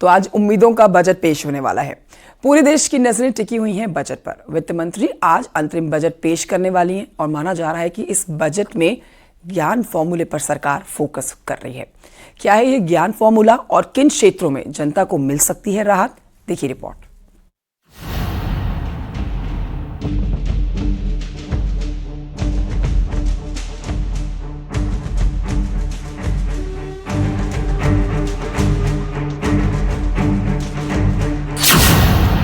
तो आज उम्मीदों का बजट पेश होने वाला है। पूरे देश की नजरें टिकी हुई हैं बजट पर। वित्त मंत्री आज अंतरिम बजट पेश करने वाली हैं और माना जा रहा है कि इस बजट में ज्ञान फॉर्मूले पर सरकार फोकस कर रही है। क्या है ये ज्ञान फॉर्मूला और किन क्षेत्रों में जनता को मिल सकती है राहत? देखिए रिपोर्ट।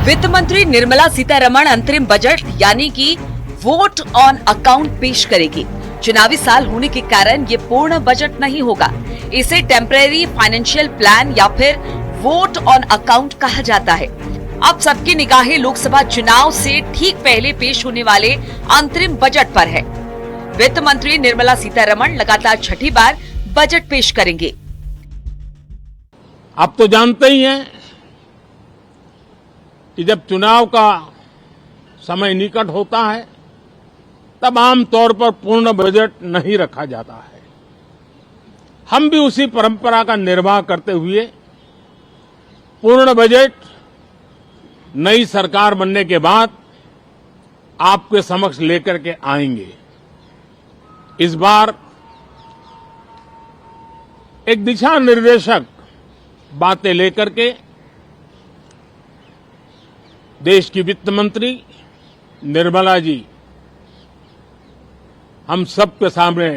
वित्त मंत्री निर्मला सीतारमण अंतरिम बजट यानी कि वोट ऑन अकाउंट पेश करेगी। चुनावी साल होने के कारण ये पूर्ण बजट नहीं होगा। इसे टेम्परेरी फाइनेंशियल प्लान या फिर वोट ऑन अकाउंट कहा जाता है। अब सबकी निगाहें लोकसभा चुनाव से ठीक पहले पेश होने वाले अंतरिम बजट पर है। वित्त मंत्री निर्मला सीतारमण लगातार छठी बार बजट पेश करेंगे। आप तो जानते ही हैं कि जब चुनाव का समय निकट होता है तब आमतौर पर पूर्ण बजट नहीं रखा जाता है। हम भी उसी परंपरा का निर्वाह करते हुए पूर्ण बजट नई सरकार बनने के बाद आपके समक्ष लेकर के आएंगे। इस बार एक दिशा निर्देशक बातें लेकर के देश की वित्त मंत्री निर्मला जी हम सबके सामने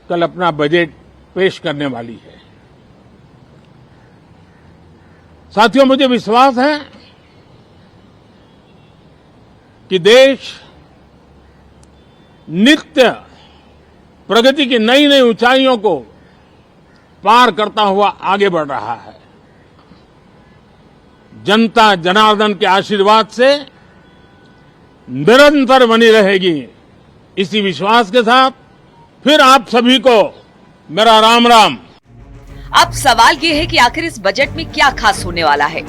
कल अपना बजट पेश करने वाली है। साथियों, मुझे विश्वास है कि देश नित्य प्रगति की नई नई ऊंचाइयों को पार करता हुआ आगे बढ़ रहा है। जनता जनार्दन के आशीर्वाद से निरंतर बनी रहेगी। इसी विश्वास के साथ फिर आप सभी को मेरा राम राम। अब सवाल ये है कि आखिर इस बजट में क्या खास होने वाला है?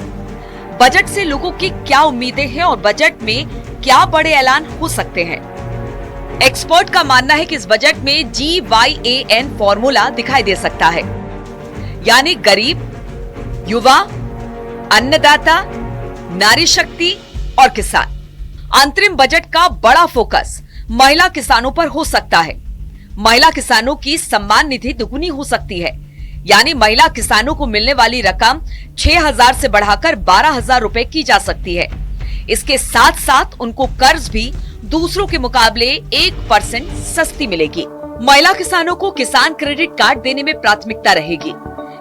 बजट से लोगों की क्या उम्मीदें हैं और बजट में क्या बड़े ऐलान हो सकते हैं? एक्सपर्ट का मानना है कि इस बजट में GYAN फॉर्मूला दिखाई दे सकता है, यानी गरीब, युवा, अन्नदाता, नारी शक्ति और किसान। अंतरिम बजट का बड़ा फोकस महिला किसानों पर हो सकता है। महिला किसानों की सम्मान निधि दुगुनी हो सकती है, यानी महिला किसानों को मिलने वाली रकम 6,000 से बढ़ाकर 12,000 रुपए की जा सकती है। इसके साथ साथ उनको कर्ज भी दूसरों के मुकाबले 1% सस्ती मिलेगी। महिला किसानों को किसान क्रेडिट कार्ड देने में प्राथमिकता रहेगी।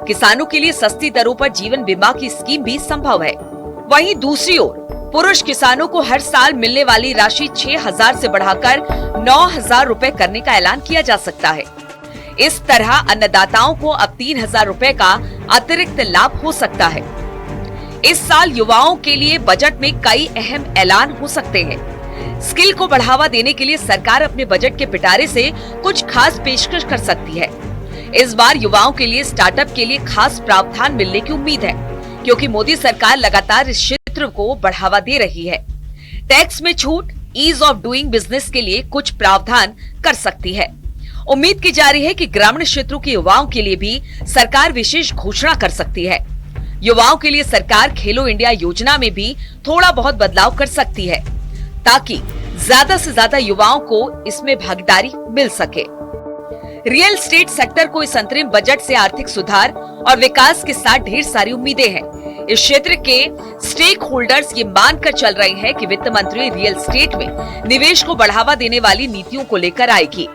किसानों के लिए सस्ती दरों पर जीवन बीमा की स्कीम भी संभव है। वहीं दूसरी ओर पुरुष किसानों को हर साल मिलने वाली राशि 6,000 से बढ़ाकर 9,000 रुपए करने का ऐलान किया जा सकता है। इस तरह अन्नदाताओं को अब 3,000 रुपए का अतिरिक्त लाभ हो सकता है। इस साल युवाओं के लिए बजट में कई अहम ऐलान हो सकते हैं। स्किल को बढ़ावा देने के लिए सरकार अपने बजट के पिटारे से कुछ खास पेशकश कर सकती है। इस बार युवाओं के लिए स्टार्टअप के लिए खास प्रावधान मिलने की उम्मीद है, क्योंकि मोदी सरकार लगातार इस क्षेत्र को बढ़ावा दे रही है। टैक्स में छूट, ईज ऑफ डूइंग बिजनेस के लिए कुछ प्रावधान कर सकती है। उम्मीद की जा रही है कि ग्रामीण क्षेत्रों के युवाओं के लिए भी सरकार विशेष घोषणा कर सकती है। युवाओं के लिए सरकार खेलो इंडिया योजना में भी थोड़ा बहुत बदलाव कर सकती है, ताकि ज्यादा से ज्यादा युवाओं को इसमें भागीदारी मिल सके। रियल एस्टेट सेक्टर को इस अंतरिम बजट से आर्थिक सुधार और विकास के साथ ढेर सारी उम्मीदें हैं। इस क्षेत्र के स्टेक होल्डर्स ये मानकर चल रहे हैं कि वित्त मंत्री रियल एस्टेट में निवेश को बढ़ावा देने वाली नीतियों को लेकर आएगी।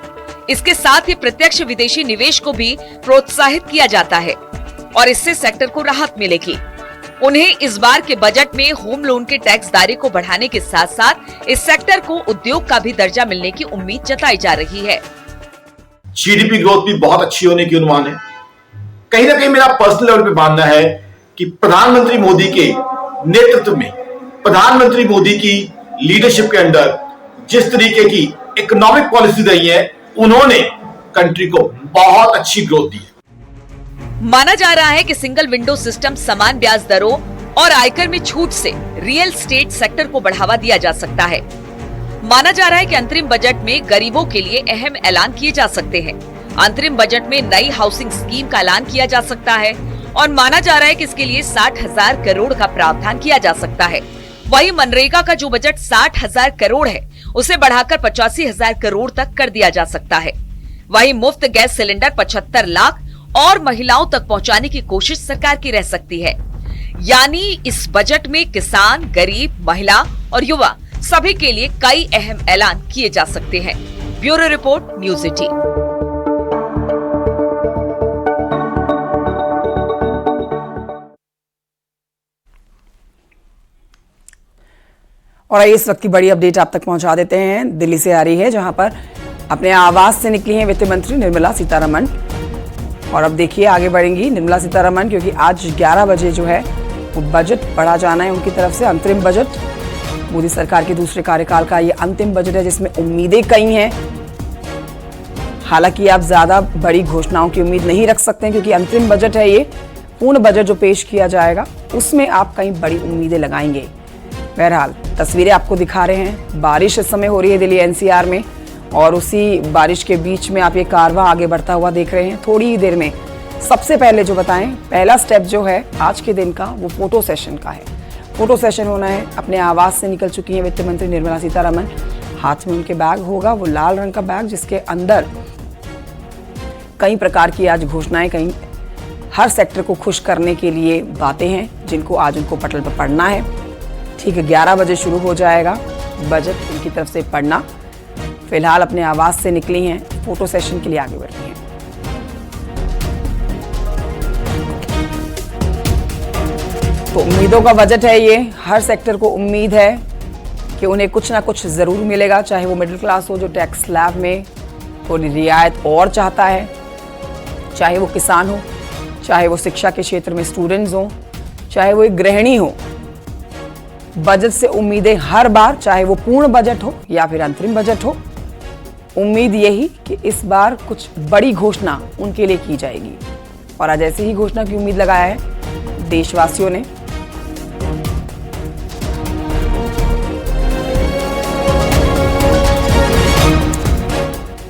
इसके साथ ही प्रत्यक्ष विदेशी निवेश को भी प्रोत्साहित किया जाता है और इससे सेक्टर को राहत मिलेगी। उन्हें इस बार के बजट में होम लोन के टैक्स दायरे को बढ़ाने के साथ साथ इस सेक्टर को उद्योग का भी दर्जा मिलने की उम्मीद जताई जा रही है। जीडीपी ग्रोथ भी बहुत अच्छी होने की अनुमान है। कहीं ना कहीं मेरा पर्सनल लेवल पे मानना है कि प्रधानमंत्री मोदी के नेतृत्व में, प्रधानमंत्री मोदी की लीडरशिप के अंडर जिस तरीके की इकोनॉमिक पॉलिसी रही है, उन्होंने कंट्री को बहुत अच्छी ग्रोथ दी है। माना जा रहा है कि सिंगल विंडो सिस्टम, समान ब्याज दरों और आयकर में छूट से रियल एस्टेट सेक्टर को बढ़ावा दिया जा सकता है। माना जा रहा है कि अंतरिम बजट में गरीबों के लिए अहम ऐलान किए जा सकते हैं। अंतरिम बजट में नई हाउसिंग स्कीम का ऐलान किया जा सकता है और माना जा रहा है कि इसके लिए 60,000 करोड़ का प्रावधान किया जा सकता है। वहीं मनरेगा का जो बजट 60,000 करोड़ है, उसे बढ़ाकर 85,000 करोड़ तक कर दिया जा सकता है। वहीं मुफ्त गैस सिलेंडर 75 लाख और महिलाओं तक पहुंचाने की कोशिश सरकार की रह सकती है। यानी इस बजट में किसान, गरीब, महिला और युवा सभी के लिए कई अहम ऐलान किए जा सकते हैं। Bureau report, news 18। और आइए इस वक्त की बड़ी अपडेट आप तक पहुंचा देते हैं। दिल्ली से आ रही है, जहां पर अपने आवास से निकली हैं वित्त मंत्री निर्मला सीतारमण। और अब देखिए आगे बढ़ेंगी निर्मला सीतारमण, क्योंकि आज 11 बजे जो है वो बजट पढ़ा जाना है उनकी तरफ से। अंतरिम बजट, मोदी सरकार के दूसरे कार्यकाल का ये अंतिम बजट है, जिसमें उम्मीदें कई हैं। हालांकि आप ज्यादा बड़ी घोषणाओं की उम्मीद नहीं रख सकते, क्योंकि अंतरिम बजट है ये। पूर्ण बजट जो पेश किया जाएगा उसमें आप कई बड़ी उम्मीदें लगाएंगे। बहरहाल तस्वीरें आपको दिखा रहे हैं। बारिश इस समय हो रही है दिल्ली एनसीआर में, और उसी बारिश के बीच में आप ये कारवां आगे बढ़ता हुआ देख रहे हैं। थोड़ी ही देर में सबसे पहले जो बताएं, पहला स्टेप जो है आज के दिन का वो फोटो सेशन का है। फोटो सेशन होना है। अपने आवास से निकल चुकी हैं वित्त मंत्री निर्मला सीतारमण। हाथ में उनके बैग होगा, वो लाल रंग का बैग, जिसके अंदर कई प्रकार की आज घोषणाएं, कई हर सेक्टर को खुश करने के लिए बातें हैं, जिनको आज उनको पटल पर पढ़ना है। ठीक 11 बजे शुरू हो जाएगा बजट उनकी तरफ से पढ़ना। फिलहाल अपने आवास से निकली हैं, फोटो सेशन के लिए आगे बढ़ रही हैं। तो उम्मीदों का बजट है ये। हर सेक्टर को उम्मीद है कि उन्हें कुछ ना कुछ जरूर मिलेगा, चाहे वो मिडिल क्लास हो जो टैक्स स्लैब में थोड़ी रियायत और चाहता है, चाहे वो किसान हो, चाहे वो शिक्षा के क्षेत्र में स्टूडेंट्स हो, चाहे वो एक गृहिणी हो। बजट से उम्मीदें हर बार, चाहे वो पूर्ण बजट हो या फिर अंतरिम बजट हो, उम्मीद यही कि इस बार कुछ बड़ी घोषणा उनके लिए की जाएगी। और आज ऐसी ही घोषणा की उम्मीद लगाया है देशवासियों ने।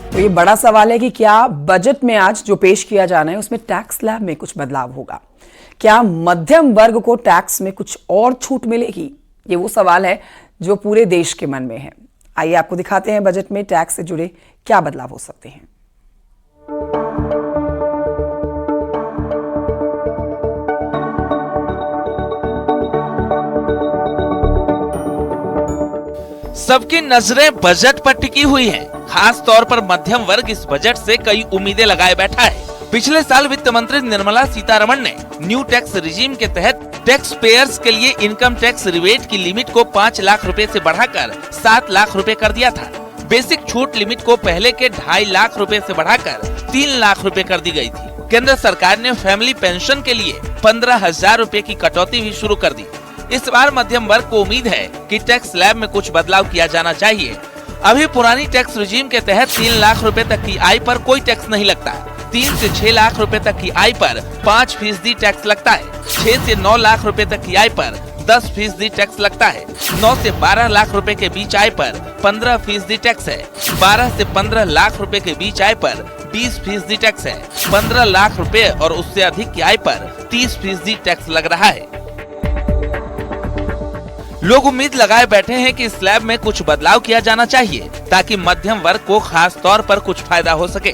तो ये बड़ा सवाल है कि क्या बजट में आज जो पेश किया जाना है उसमें टैक्स स्लैब में कुछ बदलाव होगा? क्या मध्यम वर्ग को टैक्स में कुछ और छूट मिलेगी? ये वो सवाल है जो पूरे देश के मन में है। आइए आपको दिखाते हैं बजट में टैक्स से जुड़े क्या बदलाव हो सकते हैं। सबकी नजरें बजट पर टिकी हुई हैं। खास तौर पर मध्यम वर्ग इस बजट से कई उम्मीदें लगाए बैठा है। पिछले साल वित्त मंत्री निर्मला सीतारमण ने न्यू टैक्स रिजीम के तहत टैक्स पेयर्स के लिए इनकम टैक्स रिबेट की लिमिट को 5 लाख रुपए से बढ़ाकर 7 लाख रुपए कर दिया था। बेसिक छूट लिमिट को पहले के 2.5 लाख रुपए से बढ़ाकर 3 लाख रुपए कर दी गई थी। केंद्र सरकार ने फैमिली पेंशन के लिए 15,000 रुपए की कटौती भी शुरू कर दी। इस बार मध्यम वर्ग को उम्मीद है कि टैक्स स्लैब में कुछ बदलाव किया जाना चाहिए। अभी पुरानी टैक्स रिजीम के तहत 3 लाख रुपए तक की आय पर कोई टैक्स नहीं लगता। 3 से 6 लाख रुपए तक की आय पर 5% टैक्स लगता है। 6 से 9 लाख रुपए तक की आय पर 10% टैक्स लगता है। 9 से 12 लाख रुपए के बीच आय पर 15% टैक्स है। 12 से 15 लाख रुपए के बीच आय पर 20% टैक्स है। 15 लाख रुपए और उससे अधिक की आय पर 30% टैक्स लग रहा है। लोग उम्मीद लगाए बैठे हैं कि स्लैब में कुछ बदलाव किया जाना चाहिए ताकि मध्यम वर्ग को खास तौर पर कुछ फायदा हो सके।